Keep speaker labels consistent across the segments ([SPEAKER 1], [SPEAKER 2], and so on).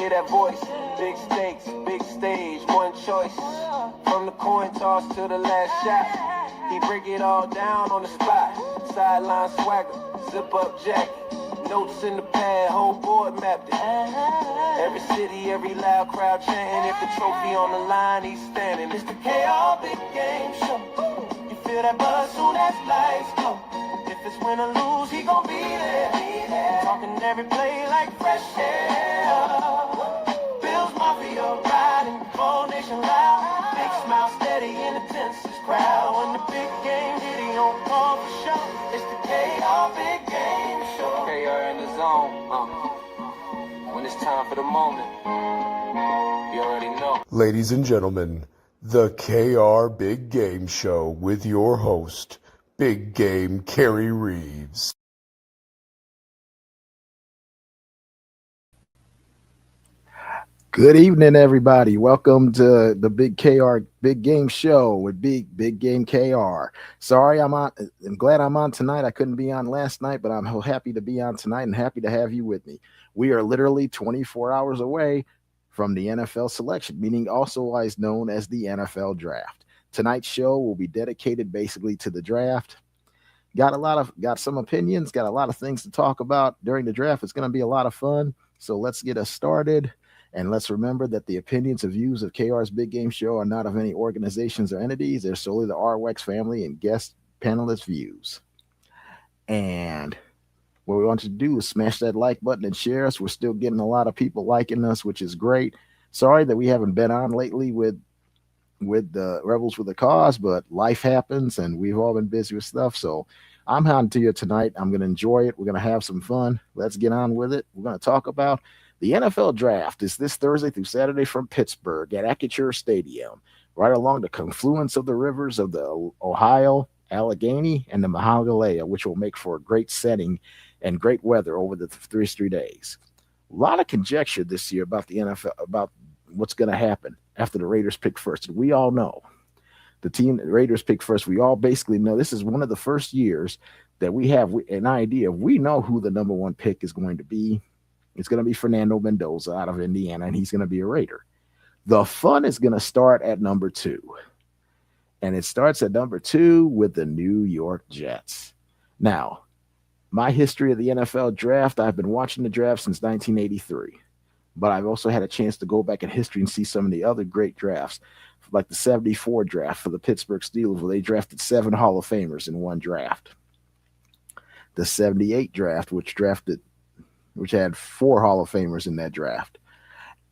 [SPEAKER 1] Hear that voice, big stakes, big stage, one choice. From the coin toss to the last shot, he break it all down on the spot. Sideline swagger, zip up jacket, notes in the pad, whole board mapped it. Every city, every loud crowd chanting. If the trophy on the line, he's standing. It's the KR Big Game Show. You feel that buzz soon as lights go. If it's win or lose, he gon' be there. Talking every play like fresh air. Bills Mafia riding, all nation loud. Big smile steady in the tensest crowd. When the big game hit, he on call for show. It's the KR Big Game Show. KR in the zone. When it's time for the moment, you already know.
[SPEAKER 2] Ladies and gentlemen, the KR Big Game Show with your host, Big Game Kerry Reeves.
[SPEAKER 3] Good evening, everybody. Welcome to the Big KR Big Game Show with Big Game KR. Sorry, I'm glad I'm on tonight. I couldn't be on last night, but I'm happy to be on tonight and happy to have you with me. We are literally 24 hours away from the NFL selection, meaning also known as the NFL Draft. Tonight's show will be dedicated basically to the draft. Got some opinions, got a lot of things to talk about during the draft. It's going to be a lot of fun. So let's get us started. And let's remember that the opinions and views of KR's Big Game Show are not of any organizations or entities. They're solely the RWEX family and guest panelist views. And what we want you to do is smash that like button and share us. We're still getting a lot of people liking us, which is great. Sorry that we haven't been on lately with the Rebels with a Cause, but life happens and we've all been busy with stuff. So I'm on to you tonight. I'm going to enjoy it. We're going to have some fun. Let's get on with it. We're going to talk about the NFL Draft is this Thursday through Saturday from Pittsburgh at Acrisure Stadium, right along the confluence of the rivers of the Ohio, Allegheny, and the Monongahela, which will make for a great setting and great weather over the three days. A lot of conjecture this year about the NFL, about what's going to happen after the Raiders pick first. And we all know the Raiders pick first. We all basically know this is one of the first years that we have an idea. We know who the number one pick is going to be. It's going to be Fernando Mendoza out of Indiana, and he's going to be a Raider. The fun is going to start at number 2. And it starts at number 2 with the New York Jets. Now, my history of the NFL Draft, I've been watching the draft since 1983. But I've also had a chance to go back in history and see some of the other great drafts, like the 74 draft for the Pittsburgh Steelers, where they drafted 7 Hall of Famers in one draft. The 78 draft, which had 4 Hall of Famers in that draft.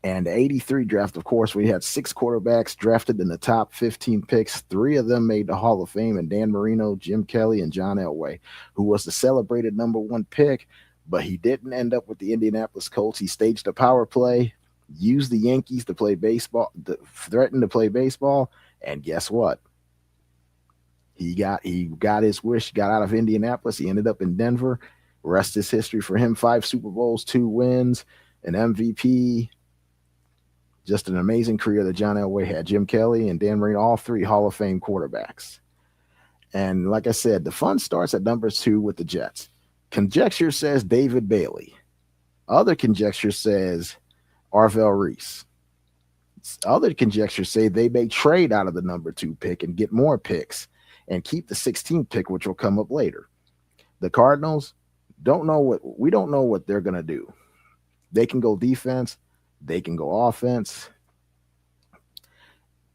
[SPEAKER 3] And the 83 draft, of course, we had 6 quarterbacks drafted in the top 15 picks. 3 of them made the Hall of Fame, and Dan Marino, Jim Kelly, and John Elway, who was the celebrated number 1 pick, but he didn't end up with the Indianapolis Colts. He staged a power play, used the Yankees to play baseball, threatened to play baseball, and guess what? He got his wish, got out of Indianapolis. He ended up in Denver. Rest is history for him. 5 Super Bowls, 2 wins, an MVP. Just an amazing career that John Elway had. Jim Kelly and Dan Marino, all 3 Hall of Fame quarterbacks. And like I said, the fun starts at number 2 with the Jets. Conjecture says David Bailey. Other conjecture says Arvell Reese. Other conjectures say they may trade out of the number 2 pick and get more picks and keep the 16th pick, which will come up later. The Cardinals we don't know what they're going to do. They can go defense, they can go offense.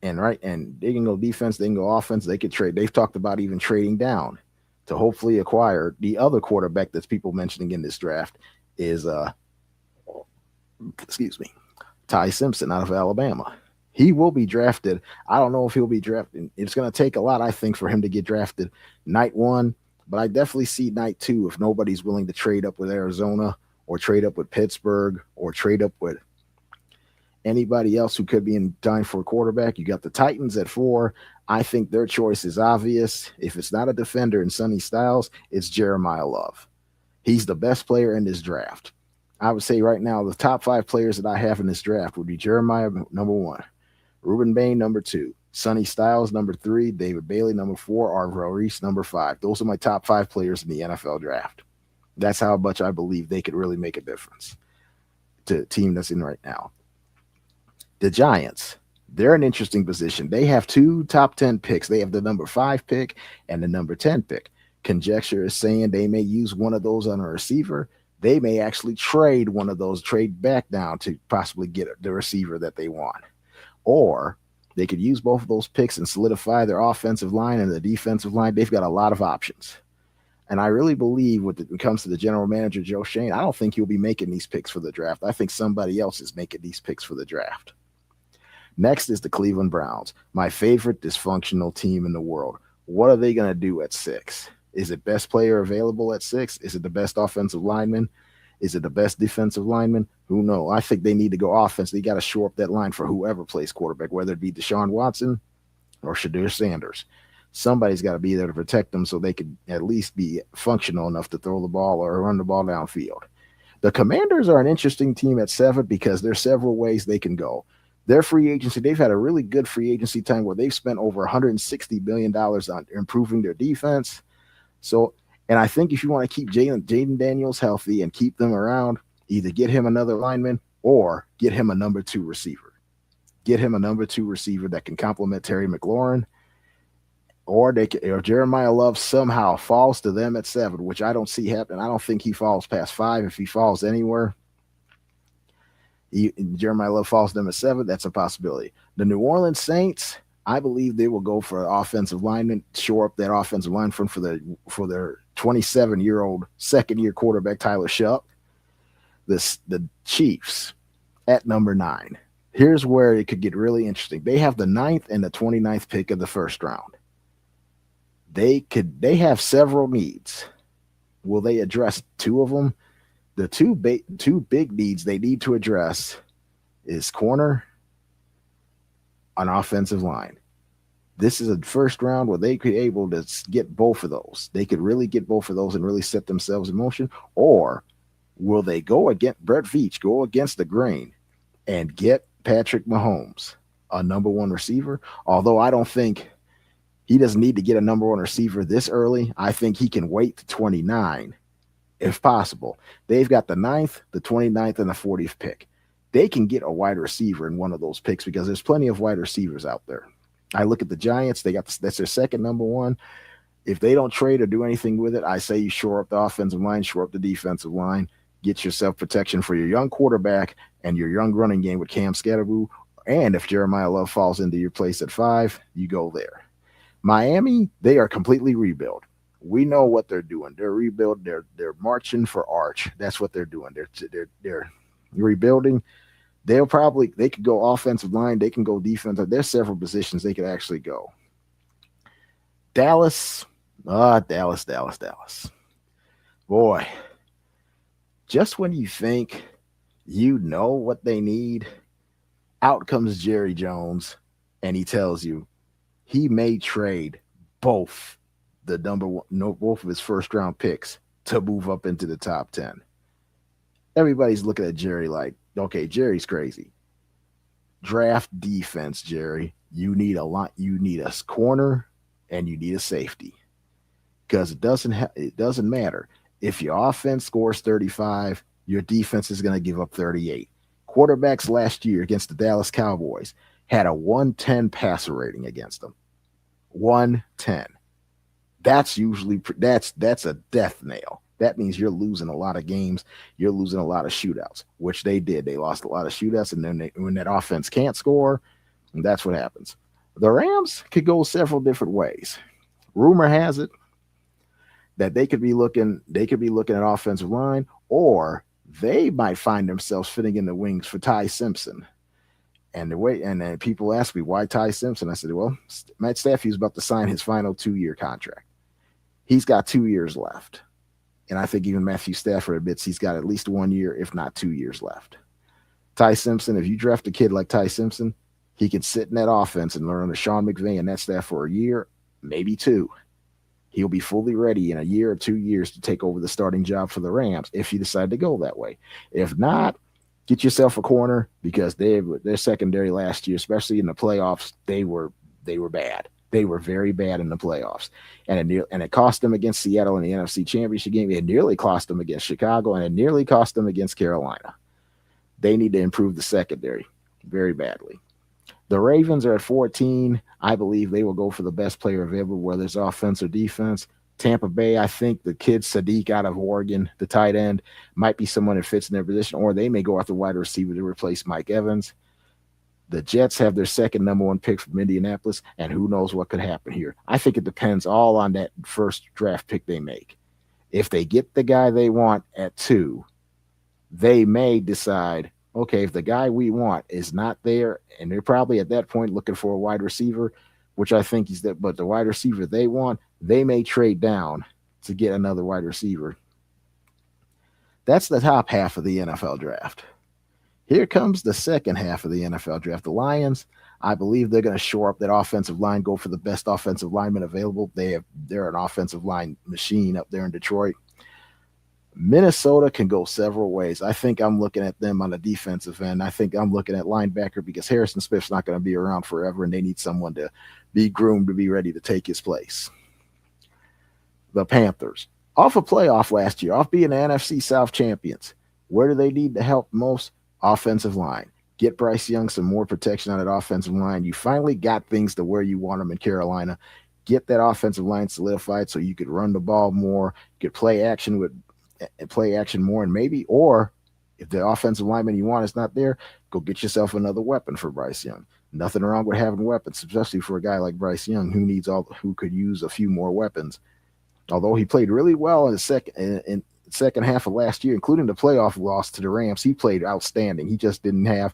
[SPEAKER 3] And they can go defense, they can go offense, they could trade. They've talked about even trading down to hopefully acquire the other quarterback that's people mentioning in this draft is Ty Simpson out of Alabama. He will be drafted. I don't know if he'll be drafted. It's going to take a lot, I think, for him to get drafted night 1, but I definitely see night 2 if nobody's willing to trade up with Arizona or trade up with Pittsburgh or trade up with anybody else who could be in time for a quarterback. You got the Titans at 4. I think their choice is obvious. If it's not a defender in Sonny Styles, it's Jeremiah Love. He's the best player in this draft. I would say right now the top 5 players that I have in this draft would be Jeremiah, number 1, Ruben Bain, number 2, Sonny Styles, number 3, David Bailey, number 4, Arvell Reese, number 5. Those are my top 5 players in the NFL draft. That's how much I believe they could really make a difference. team that's in right now. The Giants, they're an interesting position. They have 2 top 10 picks. They have the number 5 pick and the number 10 pick. Conjecture is saying they may use one of those on a receiver. They may actually trade one of those, trade back down to possibly get the receiver that they want. Or they could use both of those picks and solidify their offensive line and the defensive line. They've got a lot of options. And I really believe when it comes to the general manager, Joe Schoen, I don't think he'll be making these picks for the draft. I think somebody else is making these picks for the draft. Next is the Cleveland Browns, my favorite dysfunctional team in the world. What are they going to do at 6? Is it best player available at 6? Is it the best offensive lineman? Is it the best defensive lineman? Who knows? I think they need to go offense. They got to shore up that line for whoever plays quarterback, whether it be Deshaun Watson or Shedeur Sanders. Somebody's got to be there to protect them so they could at least be functional enough to throw the ball or run the ball downfield. The Commanders are an interesting team at 7 because there's several ways they can go. Their free agency, they've had a really good free agency time where they've spent over $160 billion on improving their defense. So, and I think if you want to keep Jaden Daniels healthy and keep them around, either get him another lineman or get him a number 2 receiver. Get him a number 2 receiver that can complement Terry McLaurin, or Jeremiah Love somehow falls to them at 7, which I don't see happen. I don't think he falls past 5. If he falls anywhere, Jeremiah Love falls to them at 7. That's a possibility. The New Orleans Saints, I believe they will go for an offensive lineman, shore up that offensive line for their 27-year-old second-year quarterback Tyler Shuck. The Chiefs at number 9. Here's where it could get really interesting. They have the 9th and the 29th pick of the first round. They have several needs. Will they address 2 of them? The two big needs they need to address is corner on offensive line. This is a first round where they could be able to get both of those. They could really get both of those and really set themselves in motion. Or will they go against Brett Veach, go against the grain and get Patrick Mahomes, a number 1 receiver? Although I don't think he doesn't need to get a number 1 receiver this early. I think he can wait to 29 if possible. They've got the 9th, the 29th, and the 40th pick. They can get a wide receiver in one of those picks because there's plenty of wide receivers out there. I look at the Giants. That's their second number 1. If they don't trade or do anything with it, I say you shore up the offensive line, shore up the defensive line, get yourself protection for your young quarterback and your young running game with Cam Scatterboo. And if Jeremiah Love falls into your place at 5, you go there. Miami, they are completely rebuilt. We know what they're doing. They're rebuild. They're marching for Arch. That's what they're doing. They're rebuilding. They could go offensive line. They can go defense. There's several positions they could actually go. Dallas. Boy, just when you think you know what they need, out comes Jerry Jones, and he tells you he may trade both of his first round picks to move up into the top 10. Everybody's looking at Jerry like, okay, Jerry's crazy. Draft defense, Jerry. You need a lot. You need a corner and you need a safety because it doesn't matter if your offense scores 35, your defense is going to give up 38. Quarterbacks last year against the Dallas Cowboys had a 110 passer rating against them. 110. That's usually that's a death nail. That means you're losing a lot of games. You're losing a lot of shootouts, which they did. They lost a lot of shootouts, and then when that offense can't score, that's what happens. The Rams could go several different ways. Rumor has it that they could be looking at offensive line, or they might find themselves fitting in the wings for Ty Simpson. And then people ask me, why Ty Simpson? I said, well, Matt Stafford's about to sign his final 2-year contract. He's got 2 years left. And I think even Matthew Stafford admits he's got at least 1 year, if not 2 years left. Ty Simpson, if you draft a kid like Ty Simpson, he can sit in that offense and learn under Sean McVay and that staff for a year, maybe 2. He'll be fully ready in a year or 2 years to take over the starting job for the Rams if you decide to go that way. If not, get yourself a corner because their secondary last year, especially in the playoffs, they were bad. They were very bad in the playoffs, and it cost them against Seattle in the NFC Championship game. It nearly cost them against Chicago, and it nearly cost them against Carolina. They need to improve the secondary very badly. The Ravens are at 14. I believe they will go for the best player available, whether it's offense or defense. Tampa Bay, I think the kid Sadiq out of Oregon, the tight end, might be someone that fits in their position, or they may go after wide receiver to replace Mike Evans. The Jets have their second number one pick from Indianapolis, and who knows what could happen here. I think it depends all on that first draft pick they make. If they get the guy they want at 2, they may decide, okay, if the guy we want is not there, and they're probably at that point looking for a wide receiver, which I think he's that, but the wide receiver they want, they may trade down to get another wide receiver. That's the top half of the NFL draft. Here comes the second half of the NFL draft. The Lions, I believe they're going to shore up that offensive line, go for the best offensive lineman available. They're an offensive line machine up there in Detroit. Minnesota can go several ways. I think I'm looking at them on the defensive end. I think I'm looking at linebacker because Harrison Smith's not going to be around forever, and they need someone to be groomed to be ready to take his place. The Panthers, off a playoff last year, off being the NFC South champions. Where do they need the help most? Offensive line. Get Bryce Young some more protection on that offensive line. You finally got things to where you want them in Carolina. Get that offensive line solidified so you could run the ball more, you could play action more, and maybe, or if the offensive lineman you want is not there, go get yourself another weapon for Bryce Young. Nothing wrong with having weapons, especially for a guy like Bryce Young who could use a few more weapons. Although he played really well in the second half of last year, including the playoff loss to the Rams, he played outstanding. He just didn't have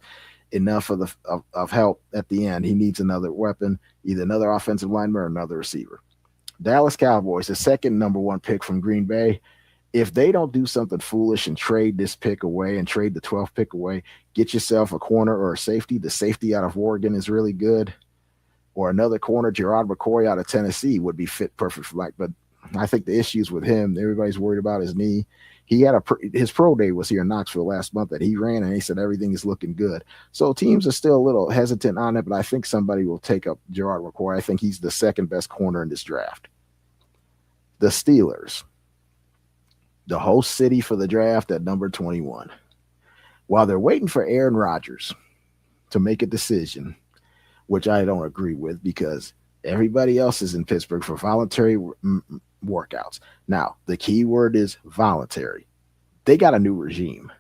[SPEAKER 3] enough of help at the end. He needs another weapon, either another offensive lineman or another receiver. Dallas Cowboys, the second number one pick from Green Bay. If they don't do something foolish and trade this pick away and trade the 12th pick away, get yourself a corner or a safety. The safety out of Oregon is really good. Or another corner, Gerard McCoy out of Tennessee would be fit perfect for Mike. But I think the issues with him, everybody's worried about his knee. He had his pro day was here in Knoxville last month that he ran, and he said everything is looking good. So teams are still a little hesitant on it, but I think somebody will take up Gerard McCoy. I think he's the second best corner in this draft. The Steelers, the host city for the draft at number 21. While they're waiting for Aaron Rodgers to make a decision, which I don't agree with because everybody else is in Pittsburgh for voluntary workouts. Now, the key word is voluntary. They got a new regime.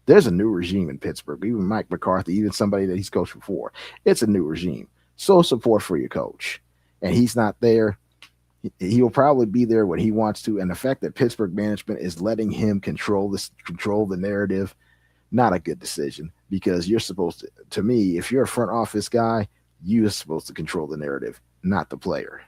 [SPEAKER 3] There's a new regime in Pittsburgh. Even Mike McCarthy, even somebody that he's coached before. It's a new regime. So support for your coach. And he's not there. He'll probably be there when he wants to. And the fact that Pittsburgh management is letting him control the narrative, not a good decision because you're supposed to me, if you're a front office guy, you're supposed to control the narrative, not the player.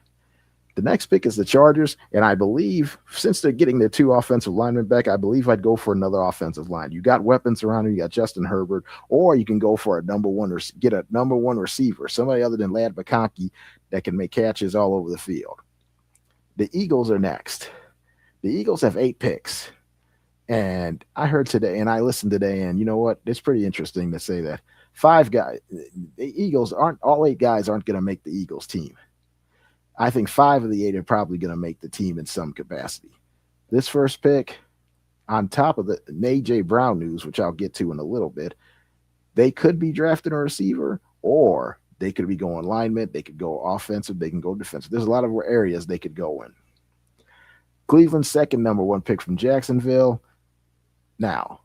[SPEAKER 3] The next pick is the Chargers, and I believe since they're getting their 2 offensive linemen back, I believe I'd go for another offensive line. You got weapons around you. You got Justin Herbert, or you can go for a number one receiver, somebody other than Ladd McConkey that can make catches all over the field. The Eagles are next. The Eagles have 8 picks, and I heard today, and I listened today, and you know what? It's pretty interesting to say that 5 guys, the Eagles all 8 guys aren't going to make the Eagles team. I think 5 of the 8 are probably going to make the team in some capacity. This first pick, on top of the A.J. Brown news, which I'll get to in a little bit, they could be drafting a receiver, or they could be going lineman. They could go offensive. They can go defensive. There's a lot of areas they could go in. Cleveland's second number one pick from Jacksonville. Now,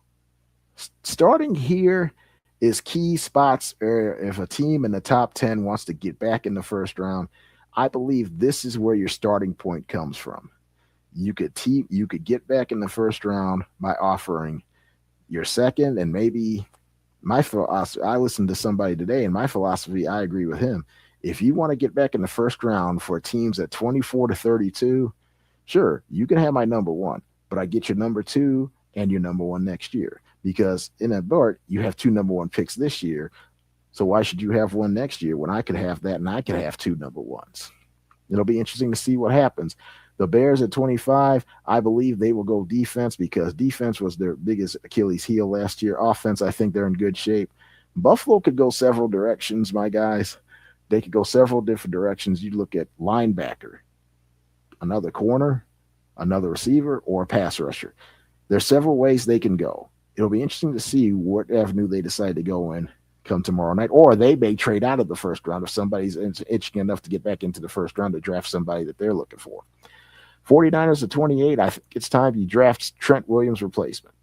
[SPEAKER 3] starting here is key spots if a team in the top 10 wants to get back in the first round. I believe this is where your starting point comes from. You could get back in the first round by offering your second, and maybe my philosophy. I listened to somebody today, and my philosophy, I agree with him. If you want to get back in the first round for teams at 24 to 32, sure, you can have my number 1, but I get your number 2 and your number 1 next year, because in a board you have 2 number 1 picks this year. So why should you have 1 next year when I could have that and I could have 2 number 1s? It'll be interesting to see what happens. The Bears at 25, I believe they will go defense because defense was their biggest Achilles heel last year. Offense, I think they're in good shape. Buffalo could go several directions, my guys. They could go several different directions. You look at linebacker, another corner, another receiver, or a pass rusher. There's several ways they can go. it'll be interesting to see what avenue they decide to go in come tomorrow night, or they may trade out of the first round if somebody's itching enough to get back into the first round to draft somebody that they're looking for. 49ers at 28, I think it's time you draft Trent Williams replacement.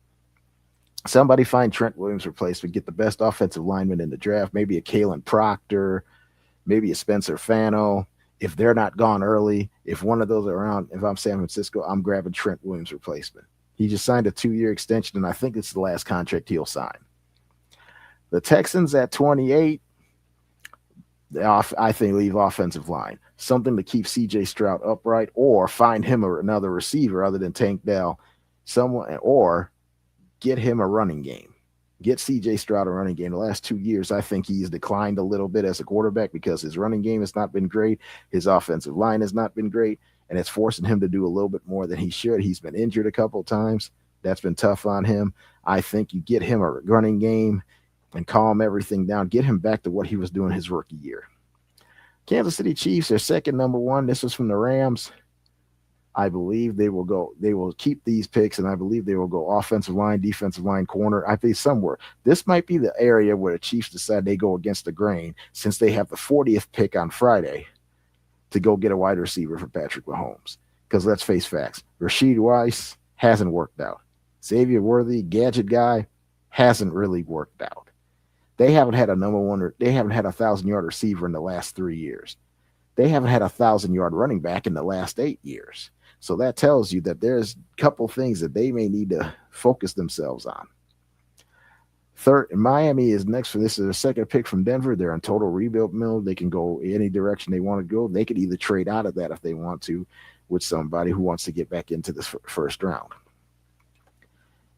[SPEAKER 3] Somebody find Trent Williams replacement, get the best offensive lineman in the draft, maybe a Kalen Proctor, maybe a Spencer Fano. If they're not gone early, if one of those are around, if I'm San Francisco, I'm grabbing Trent Williams replacement. He just signed a 2-year extension, and I think it's the last contract he'll sign. The Texans at 28, I think leave offensive line. Something to keep C.J. Stroud upright, or find him another receiver other than Tank Dell, someone, or get him a running game. Get C.J. Stroud a running game. The last 2 years, I think he's declined a little bit as a quarterback because his running game has not been great. His offensive line has not been great, and it's forcing him to do a little bit more than he should. He's been injured a couple of times. That's been tough on him. I think you get him a running game and calm everything down. Get him back to what he was doing his rookie year. Kansas City Chiefs, their second number one. This was from the Rams. I believe they will keep these picks, and I believe they will go offensive line, defensive line, corner. I think somewhere. This might be the area where the Chiefs decide they go against the grain, since they have the 40th pick on Friday to go get a wide receiver for Patrick Mahomes. Because let's face facts, Rashid Rice hasn't worked out. Xavier Worthy, gadget guy, hasn't really worked out. They haven't had a number one, they haven't had a 1,000-yard receiver in the last 3 years. They haven't had a 1,000-yard running back in the last 8 years. So that tells you that there's a couple things that they may need to focus themselves on. Third, Miami is next for this. Is their second pick from Denver. They're in total rebuild mode. They can go any direction they want to go. They could either trade out of that if they want to with somebody who wants to get back into this first round.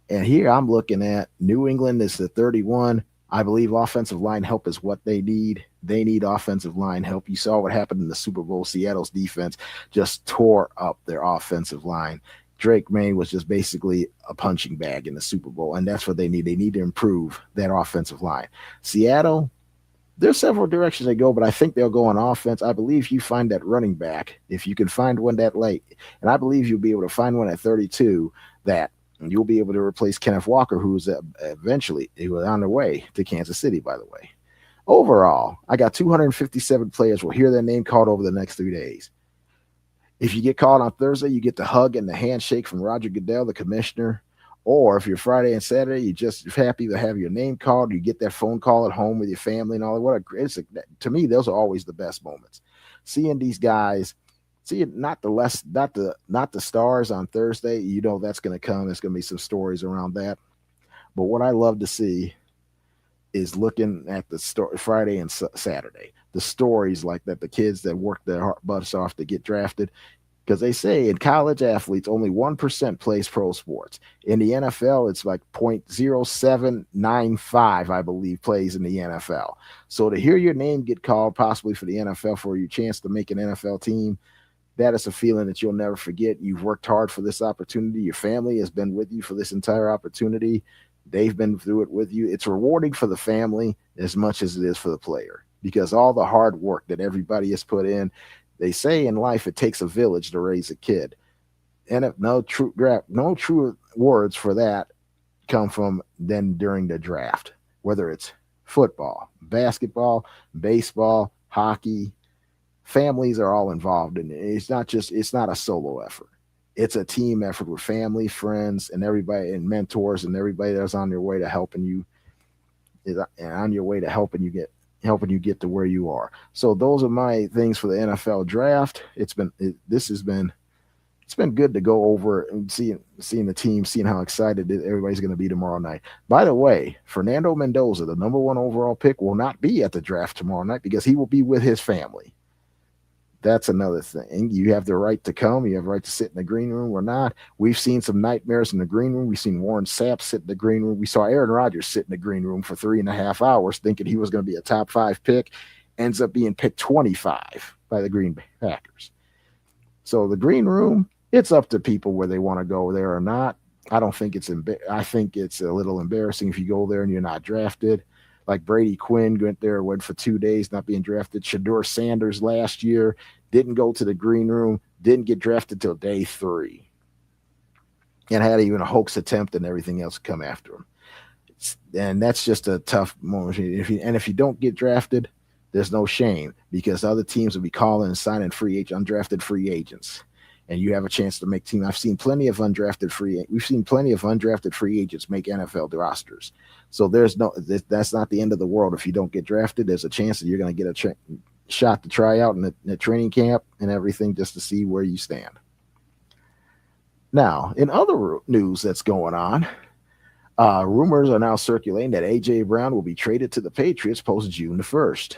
[SPEAKER 3] And here I'm looking at New England is the 31. I believe offensive line help is what they need. They need offensive line help. You saw what happened in the Super Bowl. Seattle's defense just tore up their offensive line. Drake May was just basically a punching bag in the Super Bowl, and that's what they need. They need to improve that offensive line. Seattle, there's several directions they go, but I think they'll go on offense. I believe you find that running back, if you can find one that late, and I believe you'll be able to find one at 32 that you'll be able to replace Kenneth Walker, who's eventually he was on their way to Kansas City, by the way. Overall, I got 257 players will hear their name called over the next 3 days. If you get called on Thursday, you get the hug and the handshake from Roger Goodell, the commissioner. Or if you're Friday and Saturday, you're just happy to have your name called. You get that phone call at home with your family and all that. What a great! To me, those are always the best moments. Seeing these guys. See, not the stars on Thursday. You know that's going to come. There's going to be some stories around that. But what I love to see is looking at the Friday and Saturday. The stories like that, the kids that work their butts off to get drafted. Because they say in college athletes, only 1% plays pro sports. In the NFL, it's like 0.0795, I believe, plays in the NFL. So to hear your name get called possibly for the NFL for your chance to make an NFL team, that is a feeling that you'll never forget. You've worked hard for this opportunity. Your family has been with you for this entire opportunity. They've been through it with you. It's rewarding for the family as much as it is for the player, because all the hard work that everybody has put in, they say in life, it takes a village to raise a kid. And if no true words for that come from then during the draft, whether it's football, basketball, baseball, hockey. Families are all involved in it. It's not a solo effort. It's a team effort with family, friends, and everybody, and mentors, and everybody that's on their way to helping you get to where you are. So those are my things for the NFL draft. It's been good to go over and seeing the team, seeing how excited everybody's going to be tomorrow night. By the way, Fernando Mendoza, the number one overall pick, will not be at the draft tomorrow night because he will be with his family. That's another thing. You have the right to come. You have the right to sit in the green room or not. We've seen some nightmares in the green room. We've seen Warren Sapp sit in the green room. We saw Aaron Rodgers sit in the green room for 3.5 hours thinking he was going to be a top 5 pick. Ends up being picked 25 by the Green Bay Packers. So the green room, it's up to people where they want to go there or not. I don't think I think it's a little embarrassing if you go there and you're not drafted. Like Brady Quinn went for 2 days not being drafted. Shedeur Sanders last year didn't go to the green room, didn't get drafted till day 3, and had even a hoax attempt and everything else come after him. And that's just a tough moment. If you don't get drafted, there's no shame because other teams will be calling and signing undrafted free agents, and you have a chance to make team. We've seen plenty of undrafted free agents make NFL rosters. So that's not the end of the world. If you don't get drafted, there's a chance that you're going to get a shot to try out in the training camp and everything just to see where you stand. Now, in other news that's going on, rumors are now circulating that A.J. Brown will be traded to the Patriots post June the 1st.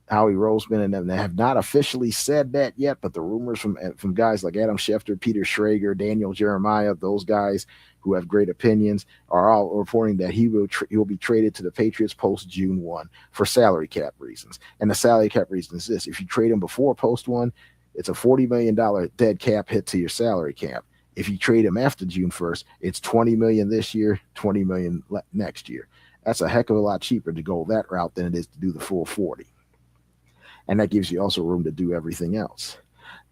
[SPEAKER 3] Howie Roseman and them have not officially said that yet, but the rumors from guys like Adam Schefter, Peter Schrager, Daniel Jeremiah, those guys who have great opinions, are all reporting that he will be traded to the Patriots post June 1 for salary cap reasons. And the salary cap reason is this: if you trade him before post 1, it's a $40 million dead cap hit to your salary cap. If you trade him after June 1st, it's $20 million this year, $20 million next year. That's a heck of a lot cheaper to go that route than it is to do the full 40. And that gives you also room to do everything else.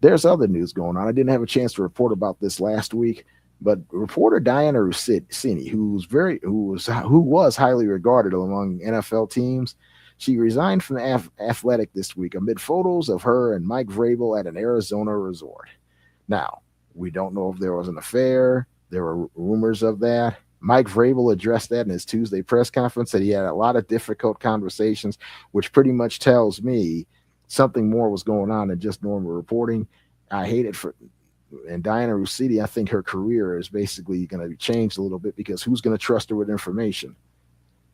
[SPEAKER 3] There's other news going on. I didn't have a chance to report about this last week, but reporter Diana Russini, who was highly regarded among NFL teams, she resigned from the Athletic this week amid photos of her and Mike Vrabel at an Arizona resort. Now, we don't know if there was an affair. There were rumors of that. Mike Vrabel addressed that in his Tuesday press conference, that he had a lot of difficult conversations, which pretty much tells me something more was going on than just normal reporting. I hate it and Diana Russini, I think her career is basically going to be changed a little bit, because who's going to trust her with information?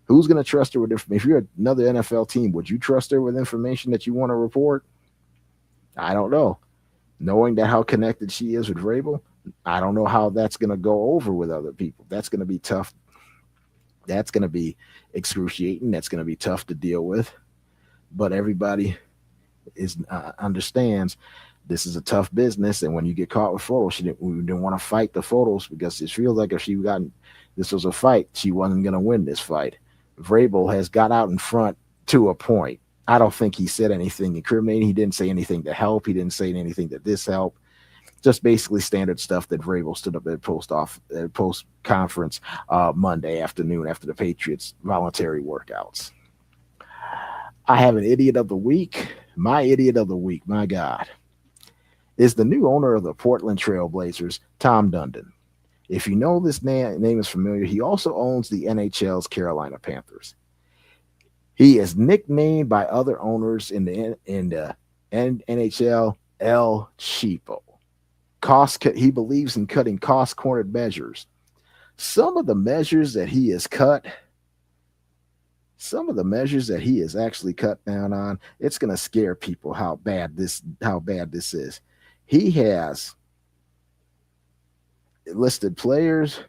[SPEAKER 3] Who's going to trust her with information? If you're another NFL team, would you trust her with information that you want to report? I don't know. Knowing that how connected she is with Vrabel, I don't know how that's going to go over with other people. That's going to be tough. That's going to be excruciating. That's going to be tough to deal with. But everybody understands this is a tough business, and when you get caught with photos, we didn't want to fight the photos, because it feels like if this was a fight, she wasn't going to win this fight. Vrabel has got out in front to a point. I don't think he said anything incriminating. He didn't say anything to help. He didn't say anything to dishelp. Just basically standard stuff that Vrabel stood up at post conference Monday afternoon after the Patriots voluntary workouts. I have an idiot of the week. My idiot of the week, my God, is the new owner of the Portland Trail Blazers, Tom Dundon. If you know this name is familiar, he also owns the NHL's Carolina Panthers. He is nicknamed by other owners in the NHL El Cheapo. He believes in cutting cost-cornered measures. Some of the measures that he has actually cut down on, it's going to scare people how bad this is. He has listed players,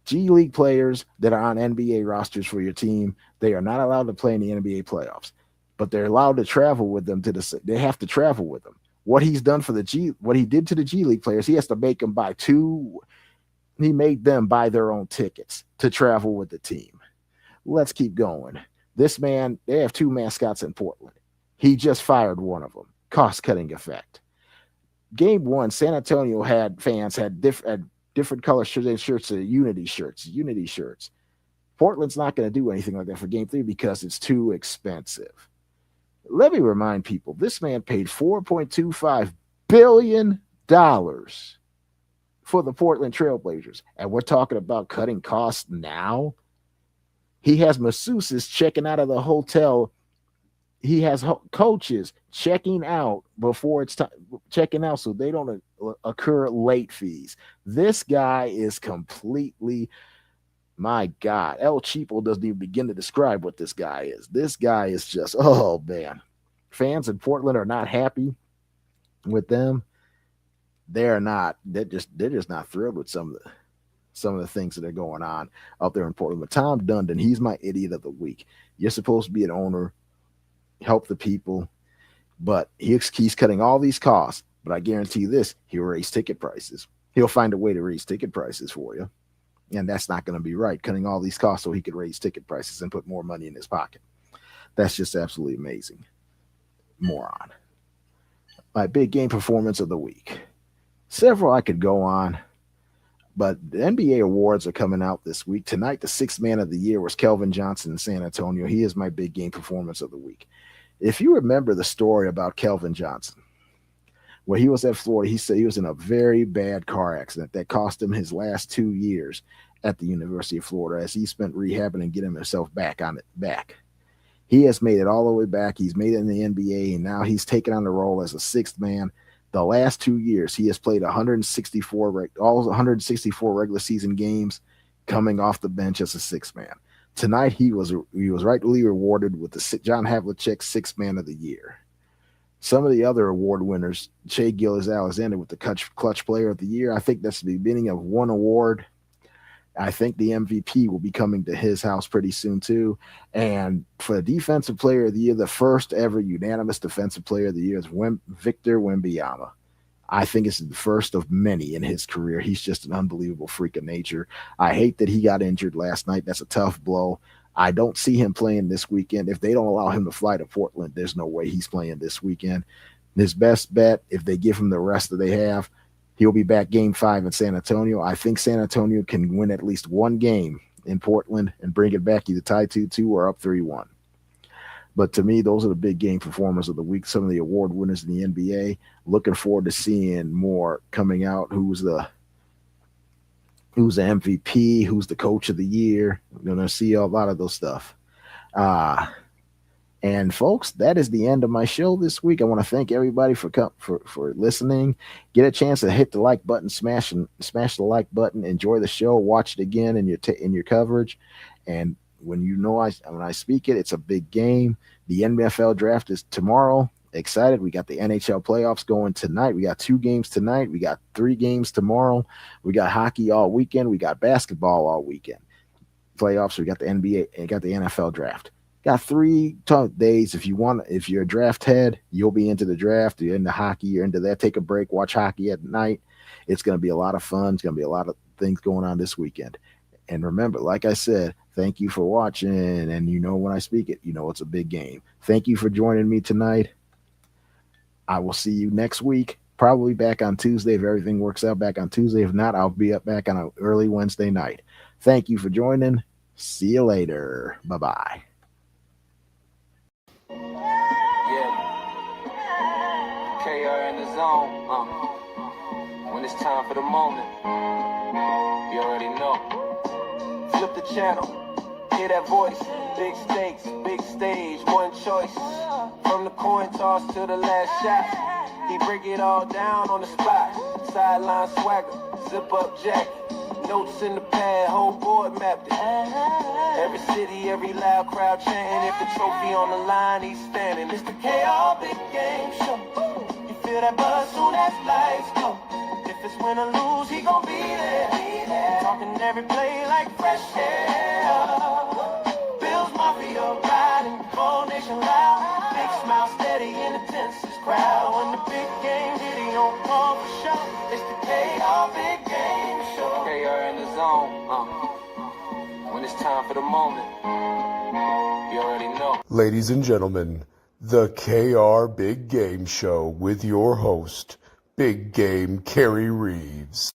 [SPEAKER 3] G League players that are on NBA rosters for your team. They are not allowed to play in the NBA playoffs, but they're allowed to travel with them they have to travel with them. What he's done for what he did to the G League players, he has to make them he made them buy their own tickets to travel with the team. Let's keep going. This man, they have 2 mascots in Portland. He just fired one of them. Cost-cutting effect. Game 1, San Antonio fans had different color shirts, Unity shirts. Portland's not going to do anything like that for Game 3 because it's too expensive. Let me remind people, this man paid $4.25 billion for the Portland Trailblazers, and we're talking about cutting costs now. He has masseuses checking out of the hotel. He has coaches checking out before it's time, checking out so they don't occur late fees. This guy is completely, my God, El Cheapo doesn't even begin to describe what this guy is. This guy is just, oh man. Fans in Portland are not happy with them. They're just not thrilled with some of the things that are going on out there in Portland. But Tom Dundon, he's my idiot of the week. You're supposed to be an owner, help the people, but he's cutting all these costs. But I guarantee you this, he'll raise ticket prices. He'll find a way to raise ticket prices for you. And that's not going to be right, cutting all these costs so he could raise ticket prices and put more money in his pocket. That's just absolutely amazing. Moron. My big game performance of the week. Several I could go on. But the NBA awards are coming out this week. Tonight, the sixth man of the year was Kelvin Johnson in San Antonio. He is my big game performance of the week. If you remember the story about Kelvin Johnson, where he was at Florida, he said he was in a very bad car accident that cost him his last 2 years at the University of Florida as he spent rehabbing and getting himself back on it back. He has made it all the way back. He's made it in the NBA, and now he's taken on the role as a sixth man. The last 2 years, he has played 164 regular season games, coming off the bench as a sixth man. Tonight, he was rightly rewarded with the John Havlicek Sixth Man of the Year. Some of the other award winners, Shai Gilgeous-Alexander with the clutch player of the year. I think that's the beginning of one award. I think the MVP will be coming to his house pretty soon too. And for the defensive player of the year, the first ever unanimous defensive player of the year is Victor Wembanyama. I think it's the first of many in his career. He's just an unbelievable freak of nature. I hate that he got injured last night. That's a tough blow. I don't see him playing this weekend. If they don't allow him to fly to Portland, there's no way he's playing this weekend. His best bet, if they give him the rest that they have, he'll be back game 5 in San Antonio. I think San Antonio can win at least one game in Portland and bring it back either tied 2-2 or up 3-1. But to me, those are the big game performers of the week, some of the award winners in the NBA. Looking forward to seeing more coming out. Who's the MVP, who's the coach of the year. We're going to see a lot of those stuff. And folks, that is the end of my show this week. I want to thank everybody for listening. Get a chance to hit the like button, smash the like button, enjoy the show, watch it again in your coverage. And when I speak it, it's a big game. The NFL draft is tomorrow. Excited. We got the NHL playoffs going tonight. We got 2 games tonight. We got 3 games tomorrow. We got hockey all weekend. We got basketball all weekend. Playoffs. We got the NBA and got the NFL draft. Got 3 days. If you're a draft head, you'll be into the draft. You're into hockey. You're into that. Take a break. Watch hockey at night. It's going to be a lot of fun. It's going to be a lot of things going on this weekend. And remember, like I said, thank you for watching. And when I speak it, it's a big game. Thank you for joining me tonight. I will see you next week, probably back on Tuesday if everything works out, back on Tuesday. If not, I'll be back on an early Wednesday night. Thank you for joining. See you later. Bye-bye.
[SPEAKER 1] Yeah. KR in the zone. When it's time for the moment, you already know. Flip the channel. Hear that voice. Big stakes, big stage, one choice. From the coin toss to the last shot, he break it all down on the spot. Sideline swagger, zip up jacket, notes in the pad, whole board mapped it. Every city, every loud crowd chanting. If the trophy on the line, he's standing. It's the KR Big Game Show. You feel that buzz soon as lights go. If it's win or lose, he gon' be there. Talking every play like fresh air. Bills Mafia riding, whole nation loud. Big smile steady in the tensest crowd. When the big game hit, he don't call for show. It's the KR Big Game Show. KR in the zone. When it's time for the moment, you already know.
[SPEAKER 2] Ladies and gentlemen, the KR Big Game Show with your host, Big Game Kerry Reeves.